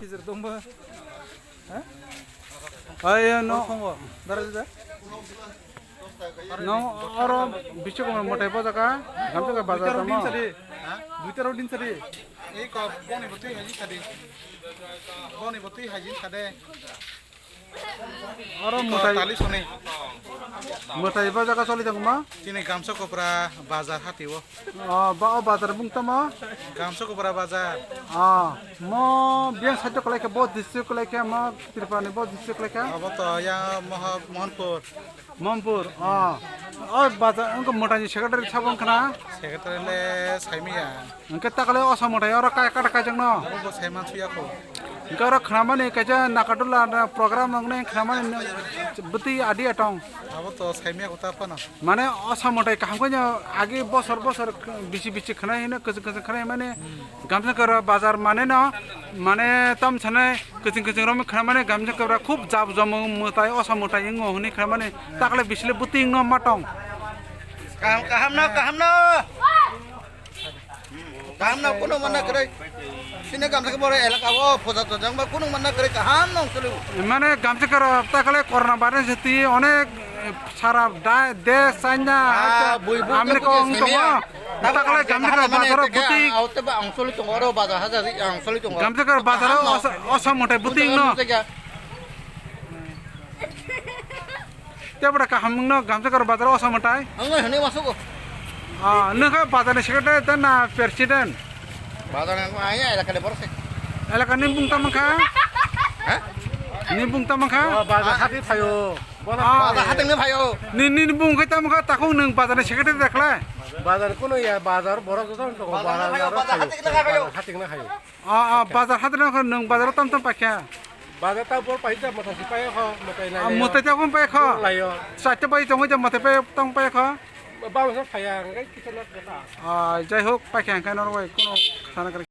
Kizir dongba. Ay no. Darajda. No oro bicho ko motai pa jaka. Gamto ka bazar tama. Duita rodin sari. এই ক বনি বতি হাজি খাদে বনি বতি হাজি খাদে Oro motai তালি শুনে motai pa jaka choli tangma. তিনি গামছা কপরা বাজার হাতিও Ba bazar bung tama. গামছা কপরা বাজার Mo biang sajo kolai ka bod district kolai ka mo Tirupani bod district kolai ka. অবত ইয়া Mohanpur Mampur. Bazar engko motai secretary sabong kana. সেক্রেটারিলে সাইমিয়া Engke takale osa motai oro kaya kata kajang no. ও Saiman সুয়াকো Engke oro khnamani kaja nakadula program ngne khnamani beti adi atong. অবত সাইমিয়া কথা পানা Mane osa motai kaham ko age bosor bisi khna hina kajang khna mane gamsa kara bazar mane no mane tam chane kajang rom khnamani gamsa kara khub jab jom motai osa motai ngo huni khnamani takale bisle buting no matong. কাহাম না কোনো মানা করে সিনে গামছা বড় এলাকা ও ফজা তো জাংবা কোনো মানা করে কাহাম না চলে Mane gamsa kara takale corona virus heti onek সারা দেশ চাইনা আমেরিকা অংশমা takale gamsa kara bazar buting আউতে বা অংশলি তোমারও বাজার হাজার অংশলি তোমার gamsa kara bazar osa motai buting no tebra kaham no gamsa kara bazar osa motai আঙ্গই হনে মাসুক nengka bazar secretary dan presiden বাজার আয়া এলাকা বড়ছে elaka nimbung tamangka হ্যাঁ nimbung tamangka বাজার হাতে থায়ো বাজার হাতে নে ভাইও nimbung kai tamangka takung neng bazar secretary dekla বাজার কোনো ইয়া বাজার বড় কথা তো বাজার হাতিং না খায় bazar hadna neng bazar tam pakya বাজার তা বড় পাইতা মাথা সিপাই খ মতাই না motai takung pai kha লাইও sacha pai jong jam motai pai tong pai kha বাবা সব খায়া কিছু না যাই হোক পাইখান খাই নরওয়াই কোনো খানা